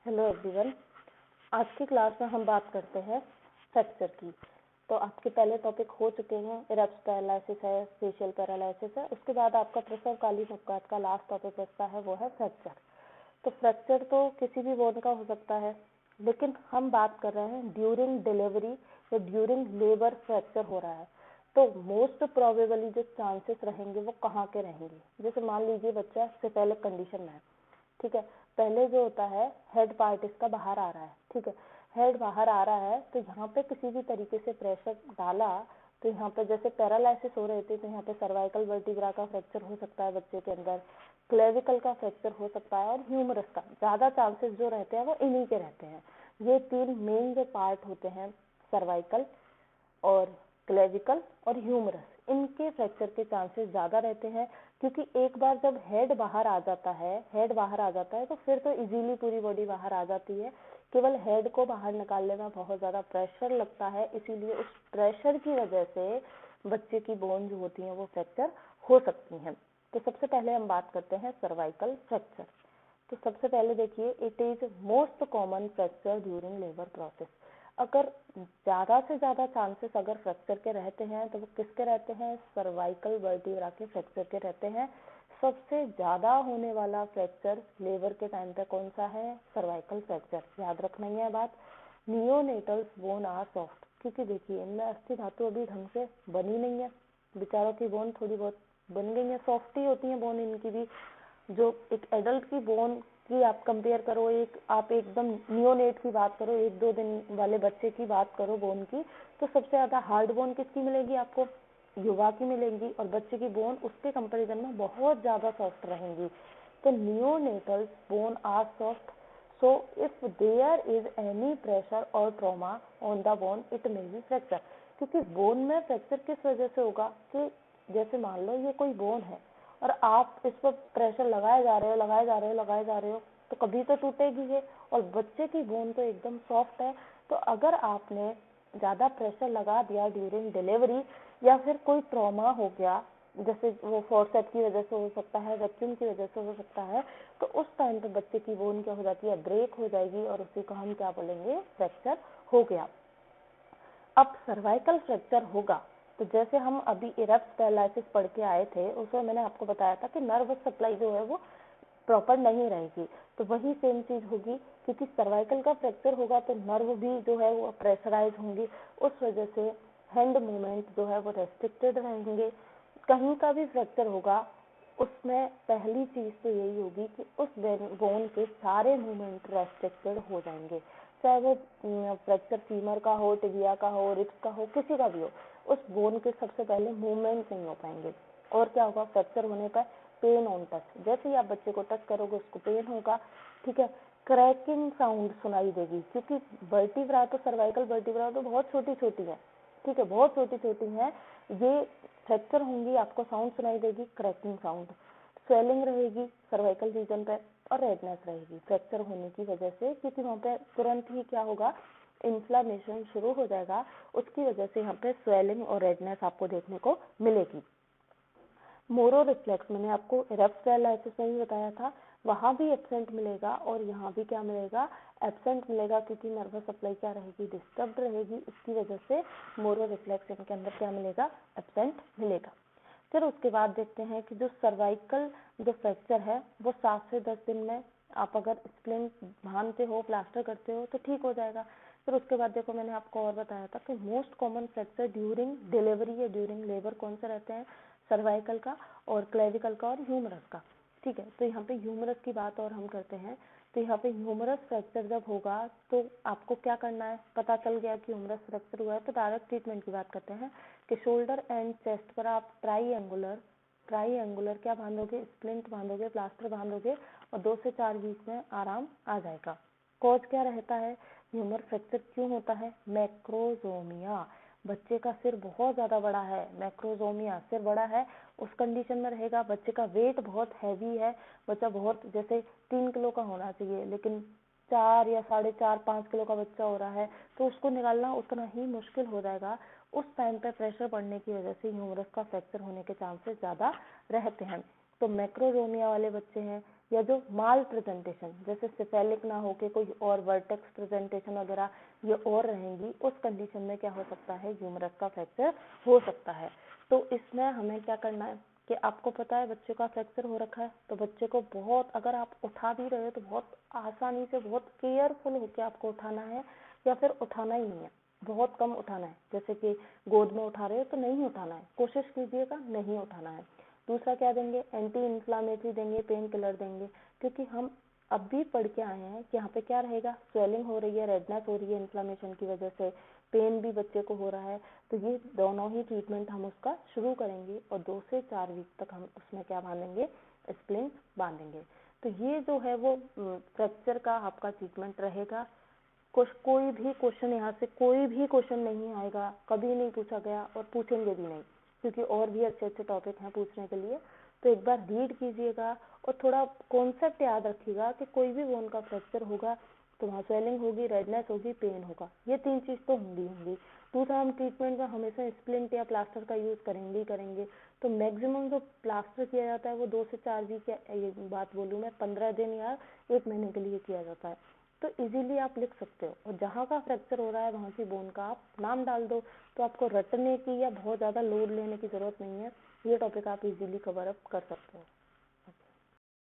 Hello everyone. आज की class में हम बात करते हैं फ्रैक्चर की। तो आपके पहले टॉपिक हो चुके हैं, इरप्स पैरालिसिस है, फेशियल पैरालिसिस है। उसके बाद आपका प्रसवकालीन अपघात का लास्ट टॉपिक बचता है, वो है फ्रैक्चर। तो फ्रैक्चर तो किसी भी बोन का हो सकता है, लेकिन हम बात कर रहे हैं ड्यूरिंग डिलीवरी या ड्यूरिंग लेबर फ्रैक्चर हो रहा है। तो मोस्ट प्रोबेबली जो चांसेस रहेंगे वो कहाँ के रहेंगे। जैसे मान लीजिए बच्चा सिफेलिक कंडीशन में है, ठीक है। पहले जो होता है हेड पार्ट इसका बाहर आ रहा है, ठीक है। हेड बाहर आ रहा है तो यहाँ पे किसी भी तरीके से प्रेशर डाला तो यहाँ पे जैसे पैरालिसिस हो रहे थे तो यहाँ पे सर्वाइकल वर्टिब्रा का फ्रैक्चर हो सकता है बच्चे के अंदर, क्लेविकल का फ्रैक्चर हो सकता है और ह्यूमरस का। ज्यादा चांसेस जो रहते हैं वो इन्हीं के रहते हैं। ये तीन मेन जो पार्ट होते हैं, सर्वाइकल और क्लेविकल और ह्यूमरस, इनके फ्रैक्चर के चांसेस ज्यादा रहते हैं। क्योंकि एक बार जब हेड बाहर आ जाता है तो फिर तो इजीली पूरी बॉडी बाहर आ जाती है। केवल हेड को बाहर निकालने में बहुत ज्यादा प्रेशर लगता है, इसीलिए उस प्रेशर की वजह से बच्चे की बोन जो होती है वो फ्रैक्चर हो सकती हैं। तो सबसे पहले हम बात करते हैं सर्वाइकल फ्रैक्चर। तो सबसे पहले देखिए, it is most common fracture during labour process. अगर ज्यादा से ज्यादा चांसेस अगर फ्रैक्चर के रहते हैं तो वो किसके रहते हैं, सर्वाइकल वर्टिब्रा के फ्रैक्चर के रहते हैं। सबसे ज्यादा होने वाला फ्रैक्चर लेबर के टाइम पे कौन सा है, सर्वाइकल फ्रैक्चर। याद रखना ही है बात। नियोनेटल्स बोन आर सॉफ्ट, क्योंकि देखिए इनमें अस्थि धातु अभी ढंग से बनी नहीं है, बेचारों की बोन थोड़ी बहुत बन गई है, सॉफ्ट ही होती है बोन इनकी भी। जो एक एडल्ट की बोन की आप कंपेयर करो, आप एकदम नियोनेट की बात करो, 1-2 दिन वाले बच्चे की बात करो बोन की, तो सबसे ज्यादा हार्ड बोन किसकी मिलेगी आपको, युवा की मिलेगी। और बच्चे की बोन उसके कंपैरिजन में बहुत ज्यादा सॉफ्ट रहेंगी। तो neonatals bone are soft, so if there is any pressure और trauma on the bone it may be fracture. क्योंकि बोन में फ्रैक्चर किस वजह से होगा कि जैसे मान लो ये कोई बोन है और आप इस पर प्रेशर लगाए जा रहे हो तो कभी तो टूटेगी ये। और बच्चे की बोन तो एकदम सॉफ्ट है, तो अगर आपने ज्यादा प्रेशर लगा दिया ड्यूरिंग डिलीवरी या फिर कोई ट्रॉमा हो गया, जैसे वो फोर्सेप की वजह से हो सकता है, वैक्यूम की वजह से हो सकता है, तो उस टाइम पे बच्चे की बोन क्या हो जाती है, ब्रेक हो जाएगी और उसी को हम क्या बोलेंगे, फ्रैक्चर हो गया। अब सर्वाइकल फ्रैक्चर होगा तो जैसे हम अभी इरप्स पैरालिसिस पढ़ के आए थे, उसमें मैंने आपको बताया था कि नर्व सप्लाई जो है वो प्रॉपर नहीं रहेगी। तो वही सेम चीज होगी, क्योंकि सर्वाइकल का फ्रैक्चर होगा तो नर्व भी जो है वो प्रेशराइज होंगी, उस वजह से हैंड मूवमेंट जो है वो रेस्ट्रिक्टेड रहेंगे। कहीं का भी फ्रैक्चर होगा उसमें पहली चीज तो यही होगी कि उस बोन के सारे मूवमेंट रेस्ट्रिक्टेड हो जाएंगे, चाहे वो फ्रैक्चर फीमर का हो, टिबिया का हो, रिब्स का हो, किसी का भी हो, उस बोन के सबसे पहले मूवमेंट नहीं हो पाएंगे। और क्या होगा, फ्रैक्चर होने पर पेन ऑन टच, जैसे ही आप बच्चे को टच करोगे उसको पेन होगा, ठीक है। क्रैकिंग साउंड सुनाई देगी, क्योंकि वर्टिब्रा तो सर्वाइकल वर्टिब्रा तो बहुत छोटी छोटी है, ठीक है, बहुत छोटी छोटी है। ये फ्रैक्चर होंगी, आपको साउंड सुनाई देगी, क्रैकिंग साउंड। स्वेलिंग रहेगी सर्वाइकल रीजन पे और रेडनेस रहेगी फ्रैक्चर होने की वजह से, क्योंकि वहाँ पे तुरंत ही क्या होगा, इन्फ्लामेशन शुरू हो जाएगा, उसकी वजह से यहाँ पे स्वेलिंग और रेडनेस आपको देखने को मिलेगी। मोरो रिफ्लेक्स मैंने आपको इरप्स पैरालिसिस में ही बताया था, वहां भी एब्सेंट मिलेगा और यहाँ भी क्या मिलेगा, एब्सेंट मिलेगा, क्योंकि नर्वस सप्लाई क्या रहेगी, डिस्टर्ब रहेगी, इसकी वजह से मोरो रिफ्लेक्स इनके अंदर क्या मिलेगा, एब्सेंट मिलेगा। फिर उसके बाद देखते हैं कि जो सर्वाइकल जो फ्रैक्चर है वो 7 से 10 दिन में आप अगर स्प्लिंट बांधते हो, प्लास्टर करते हो तो ठीक हो जाएगा। फिर उसके बाद देखो मैंने आपको और बताया था कि most common fracture during delivery या ड्यूरिंग लेबर कौन से रहते हैं, सर्वाइकल का और क्लेविकल का और ह्यूमरस का, ठीक है। तो यहाँ पे ह्यूमरस की बात और हम करते हैं। तो यहाँ पे ह्यूमरस फ्रैक्चर जब होगा तो आपको क्या करना है, पता चल गया कि ह्यूमरस फ्रैक्चर हुआ है तो डायरेक्ट ट्रीटमेंट की बात करते हैं कि शोल्डर एंड चेस्ट पर आप ट्राईएंगुलर क्या बांधोगे, स्प्लिंट बांधोगे, प्लास्टर बांधोगे और 2 से 4 वीक में आराम आ जाएगा। कॉज क्या रहता है, ह्यूमर फ्रैक्चर क्यों होता है, मैक्रोजोमिया, बच्चे का सिर बहुत ज्यादा बड़ा है, मैक्रोजोमिया, सिर बड़ा है, उस कंडीशन में रहेगा। बच्चे का वेट बहुत हैवी है, बच्चा बहुत जैसे 3 किलो का होना चाहिए लेकिन 4 या 4.5-5 किलो का बच्चा हो रहा है, तो उसको निकालना उतना ही मुश्किल हो जाएगा। उस टाइम पे प्रेशर पड़ने की वजह से ह्यूमरस का फ्रैक्चर होने के चांसेस ज्यादा रहते हैं। तो मैक्रोजोमिया वाले बच्चे हैं या जो माल प्रेजेंटेशन, जैसे सिफेलिक ना होके कोई और वर्टेक्स प्रेजेंटेशन वगैरह ये और रहेंगी, उस कंडीशन में क्या हो सकता है, ह्यूमरस का फ्रैक्चर हो सकता है। तो इसमें हमें क्या करना है कि आपको पता है बच्चे का फ्रैक्चर हो रखा है, तो बच्चे को बहुत, अगर आप उठा भी रहे हो तो बहुत आसानी से, बहुत केयरफुल होकर आपको उठाना है, या फिर उठाना ही नहीं है, बहुत कम उठाना है। जैसे कि गोद में उठा रहे हो तो नहीं उठाना है, कोशिश कीजिएगा नहीं उठाना है। दूसरा क्या देंगे, एंटी इन्फ्लामेटरी देंगे, पेन किलर देंगे, क्योंकि हम अब भी पढ़ के आए हैं कि यहाँ पे क्या रहेगा, स्वेलिंग हो रही है, रेडनेस हो रही है इन्फ्लामेशन की वजह से, पेन भी बच्चे को हो रहा है, तो ये दोनों ही ट्रीटमेंट हम उसका शुरू करेंगे और 2 से 4 वीक तक हम उसमें क्या बांधेंगे, स्प्लिंट बांधेंगे। तो ये जो है वो फ्रैक्चर का आपका ट्रीटमेंट रहेगा। कोई भी क्वेश्चन, यहाँ से कोई भी क्वेश्चन नहीं आएगा, कभी नहीं पूछा गया और पूछेंगे भी नहीं, क्योंकि और भी अच्छे अच्छे टॉपिक हैं पूछने के लिए। तो एक बार रीड कीजिएगा और थोड़ा कॉन्सेप्ट याद रखिएगा कि कोई भी बोन का फ्रैक्चर होगा तो वहाँ स्वेलिंग होगी, रेडनेस होगी, पेन होगा, ये 3 चीज़ तो होंगी। दूसरा, हम ट्रीटमेंट में हमेशा स्प्लिंट या प्लास्टर का यूज़ करेंगे ही करेंगे। तो मैक्सिमम जो प्लास्टर किया जाता है वो 2 से 4 वीक, ये बात बोलूँ मैं, 15 दिन या 1 महीने के लिए किया जाता है। तो इजीली आप लिख सकते हो, और जहाँ का फ्रैक्चर हो रहा है वहाँ की बोन का आप नाम डाल दो, तो आपको रटने की या बहुत ज़्यादा लोड लेने की ज़रूरत नहीं है, ये टॉपिक आप इजीली कवर अप कर सकते हो।